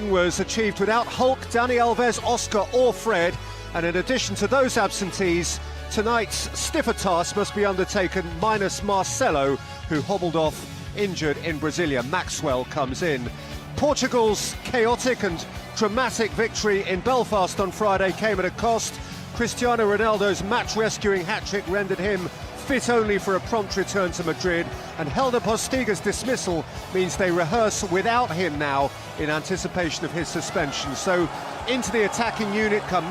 Was achieved without Hulk, Dani Alves, Oscar or Fred, and in addition to those absentees, tonight's stiffer task must be undertaken minus Marcelo, who hobbled off injured in Brasilia. Maxwell comes in. Portugal's chaotic and dramatic victory in Belfast on Friday came at a cost. Cristiano Ronaldo's match-rescuing hat-trick rendered him fit only for a prompt return to Madrid, and Helder Postiga's dismissal means they rehearse without him now in anticipation of his suspension. So into the attacking unit come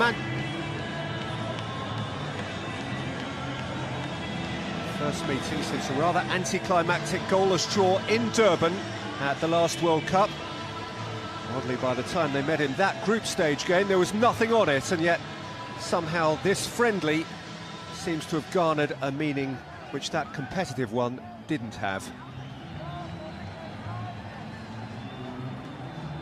First meeting since a rather anticlimactic goalless draw in Durban at the last World Cup. Oddly, by the time they met in that group stage game, there was nothing on it, and yet somehow this friendly seems to have garnered a meaning which that competitive one didn't have.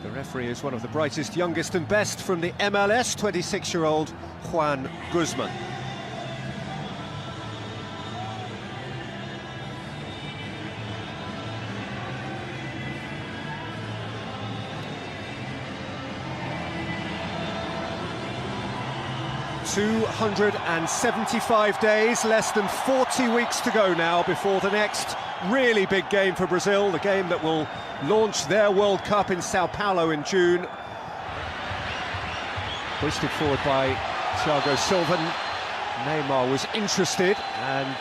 The referee is one of the brightest, youngest and best from the MLS, 26-year-old Juan Guzman. "275 days, less than 40 weeks to go now before the next really big game for Brazil, the game that will launch their World Cup in Sao Paulo in June. Hoisted forward by Thiago Silva. Neymar was interested, and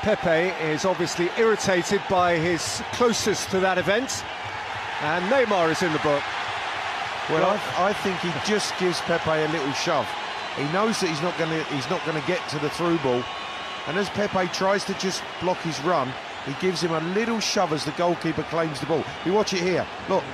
Pepe is obviously irritated by his closest to that event, and Neymar is in the book. Well, I think he just gives Pepe a little shove. He knows that he's not going to get to the through ball, and as Pepe tries to just block his run, he gives him a little shove as the goalkeeper claims the ball. You watch it here. Look,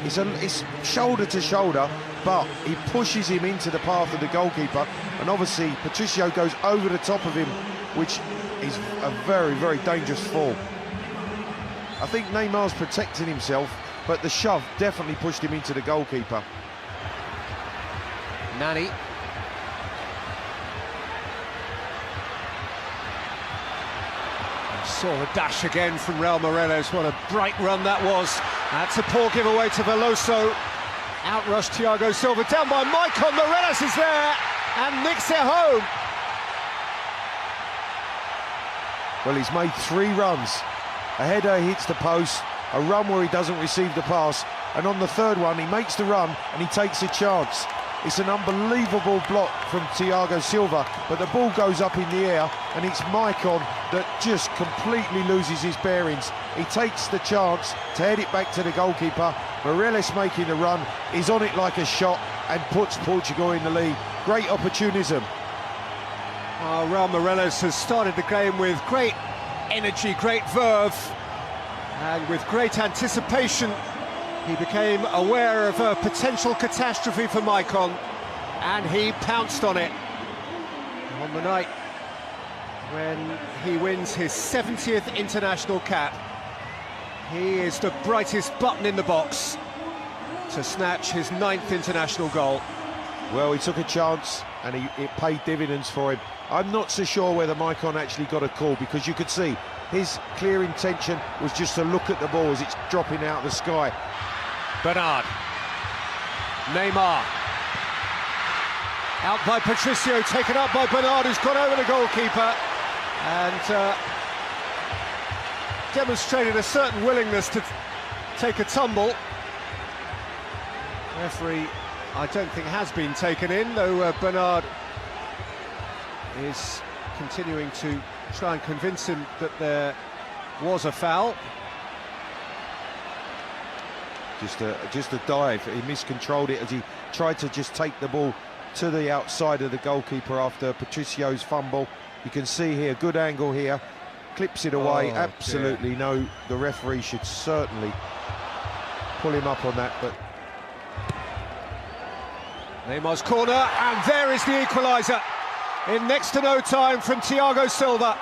it's shoulder to shoulder, but he pushes him into the path of the goalkeeper, and obviously Patricio goes over the top of him, which is a very, very dangerous fall. I think Neymar's protecting himself, but the shove definitely pushed him into the goalkeeper. Nani. Saw the dash again from Raul Morelos. What a bright run that was. That's a poor giveaway to Veloso. Outrushed Thiago Silva, down by Maicon. Morelos is there and nicks it home. Well, he's made 3 runs. A header hits the post, a run where he doesn't receive the pass, and on the third one he makes the run and he takes a chance. It's an unbelievable block from Thiago Silva, but the ball goes up in the air and it's Maicon that just completely loses his bearings. He takes the chance to head it back to the goalkeeper. Morelos making the run, is on it like a shot and puts Portugal in the lead. Great opportunism. Raul Morelos has started the game with great energy, great verve, and with great anticipation. He became aware of a potential catastrophe for Maicon, and he pounced on it. On the night when he wins his 70th international cap, he is the brightest button in the box to snatch his 9th international goal. Well, he took a chance, and it paid dividends for him. I'm not so sure whether Maicon actually got a call, because you could see his clear intention was just to look at the ball as it's dropping out of the sky. Bernard. Neymar. Out by Patricio, taken up by Bernard, who's gone over the goalkeeper and demonstrated a certain willingness to take a tumble. Referee, I don't think, has been taken in, though Bernard is continuing to try and convince him that there was a foul. Just a dive. He miscontrolled it as he tried to just take the ball to the outside of the goalkeeper after Patricio's fumble. You can see here, good angle here, clips it away. Oh, absolutely dear. No, the referee should certainly pull him up on that. But Neymar's corner, and there is the equaliser in next to no time from Thiago Silva,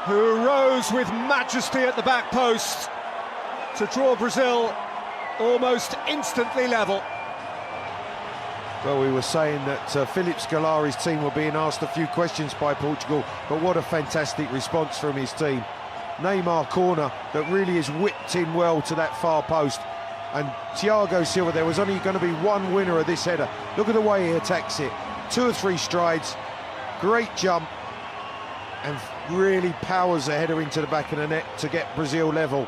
who rose with majesty at the back post to draw Brazil almost instantly level. Well, we were saying that Philip Scolari's team were being asked a few questions by Portugal, but what a fantastic response from his team. Neymar corner that really is whipped in well to that far post. And Thiago Silva, there was only going to be one winner of this header. Look at the way he attacks it. 2 or 3 strides, great jump, and really powers the header into the back of the net to get Brazil level.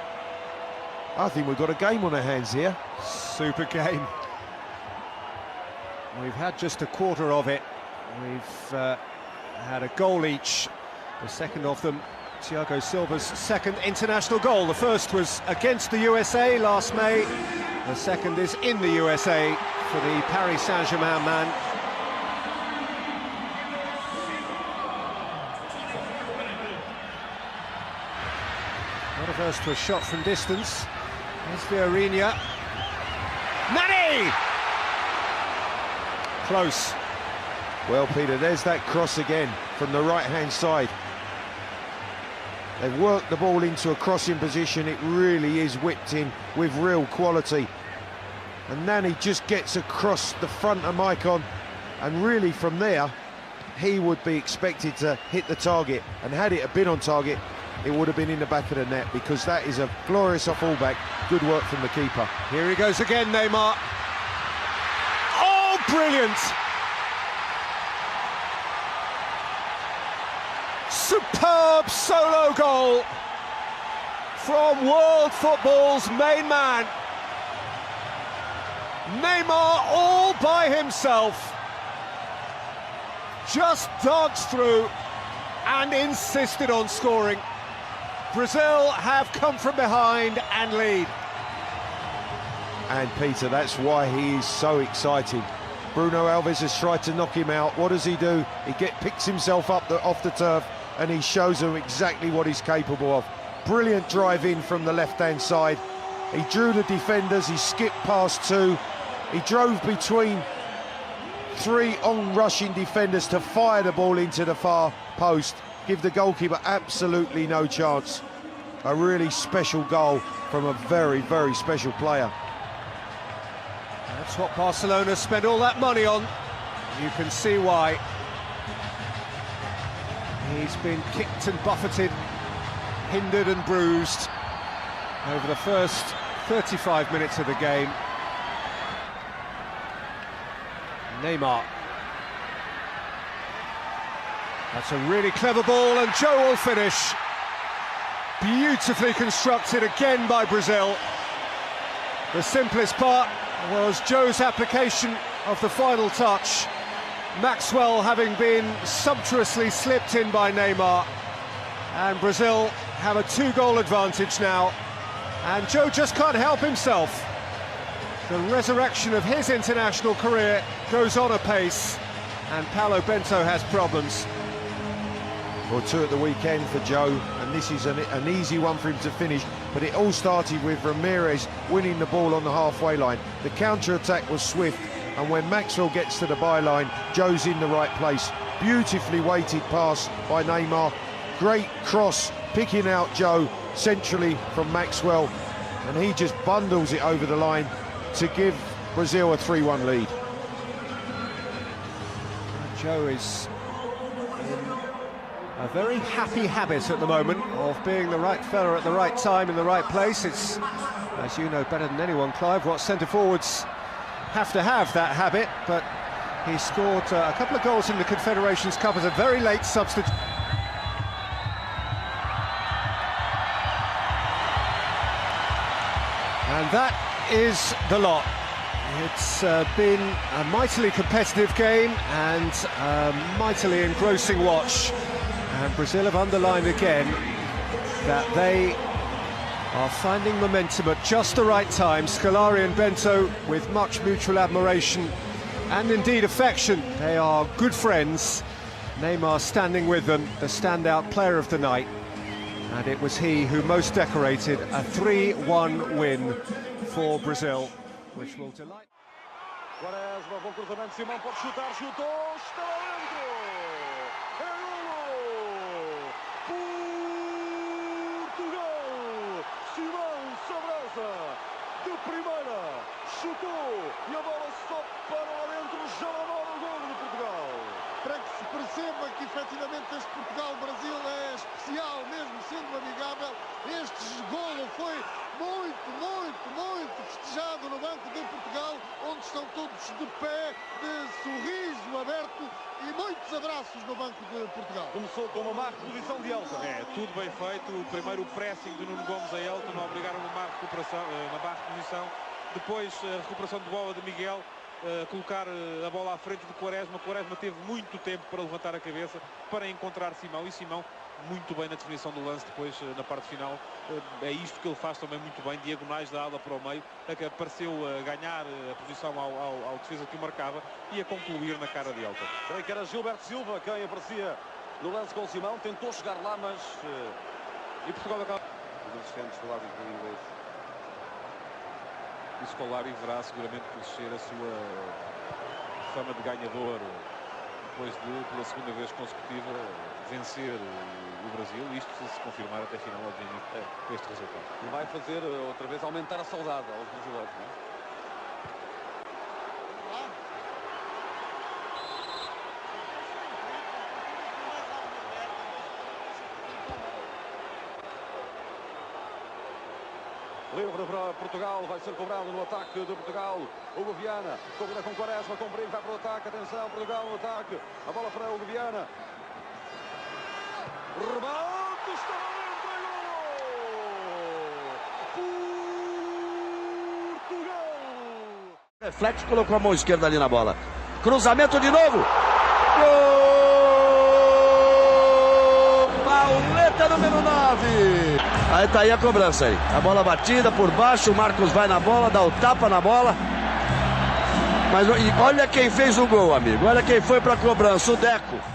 I think we've got a game on our hands here. Super game. We've had just a quarter of it. We've had a goal each. The second of them, Thiago Silva's second international goal. The first was against the USA last May. The second is in the USA for the Paris Saint-Germain man. Not averse to a shot from distance. Here's Vieirinha. Nani! Close. Well, Peter, there's that cross again from the right-hand side. They've worked the ball into a crossing position. It really is whipped in with real quality. And Nani just gets across the front of Maicon, and really from there, he would be expected to hit the target. And had it been on target, it would have been in the back of the net, because that is a glorious off-fullback. Good work from the keeper. Here he goes again, Neymar. Oh, brilliant! Superb solo goal from world football's main man. Neymar all by himself. Just danced through and insisted on scoring. Brazil have come from behind and lead. And Peter, that's why he is so exciting. Bruno Alves has tried to knock him out. What does he do? He picks himself up off the turf, and he shows them exactly what he's capable of. Brilliant drive in from the left-hand side. He drew the defenders, he skipped past 2. He drove between 3 on-rushing defenders to fire the ball into the far post. Give the goalkeeper absolutely no chance. A really special goal from a very, very special player. That's what Barcelona spent all that money on. You can see why. He's been kicked and buffeted, hindered and bruised over the first 35 minutes of the game. Neymar. That's a really clever ball, and Joe will finish. Beautifully constructed again by Brazil. The simplest part was Joe's application of the final touch. Maxwell having been sumptuously slipped in by Neymar. And Brazil have a 2-goal advantage now. And Joe just can't help himself. The resurrection of his international career goes on apace, and Paulo Bento has problems. Well, 2 at the weekend for Joe, and this is an easy one for him to finish, but it all started with Ramirez winning the ball on the halfway line. The counter-attack was swift, and when Maxwell gets to the byline, Joe's in the right place. Beautifully weighted pass by Neymar. Great cross, picking out Joe centrally from Maxwell, and he just bundles it over the line to give Brazil a 3-1 lead. Joe is in a very happy habit at the moment of being the right fella at the right time in the right place. It's, as you know better than anyone, Clive, what centre-forwards have to have that habit, but he scored a couple of goals in the Confederations Cup as a very late substitute. And that is the lot. It's been a mightily competitive game and a mightily engrossing watch. And Brazil have underlined again that they are finding momentum at just the right time. Scolari and Bento with much mutual admiration and indeed affection. They are good friends. Neymar standing with them, the standout player of the night. And it was he who most decorated a 3-1 win for Brazil, which will delight. Quaresma, bom cruzamento, Simão pode chutar, chutou, está lá dentro! É golo! Portugal! Simão Sabrosa, de primeira, chutou e a bola só para lá dentro, já lá mora o golo de Portugal! para que se perceba que efetivamente este Portugal-Brasil é especial, mesmo sendo amigável. Este golo foi muito festejado no Banco de Portugal, onde estão todos de pé, de sorriso aberto e muitos abraços no Banco de Portugal. Começou com uma má reposição de Elton. Tudo bem feito. Primeiro o pressing de Nuno Gomes a Elton, a obrigar uma má recuperação, uma má reposição. Depois a recuperação de bola de Miguel, colocar a bola à frente de Quaresma. Quaresma teve muito tempo para levantar a cabeça, para encontrar Simão, e Simão muito bem na definição do lance depois na parte final. É isto que ele faz também muito bem, diagonais da ala para o meio, que apareceu a ganhar a posição ao defesa que o marcava e a concluir na cara de Elton. Creio que era Gilberto Silva quem aparecia no lance com Simão, tentou chegar lá, mas... E Portugal acaba... Os assistentes do árbitro inglês. O Scolari verá seguramente crescer a sua fama de ganhador depois de, pela segunda vez consecutiva, vencer o Brasil. Isto se confirmar até final, obviamente, este resultado. E vai fazer outra vez aumentar a saudade aos brasileiros, não é? Livre para Portugal, vai ser cobrado no ataque de Portugal. Hugo Viana, combina com Quaresma, compreende, vai para o ataque. Atenção, Portugal no ataque. A bola para Hugo Viana. Rebate, está dentro. Portugal! Reflexo, colocou a mão esquerda ali na bola. Cruzamento de novo. Gol! Pauleta número 9. Aí tá aí a cobrança aí. A bola batida por baixo, o Marcos vai na bola, dá o tapa na bola. Mas olha quem fez o gol, amigo. Olha quem foi pra cobrança, o Deco.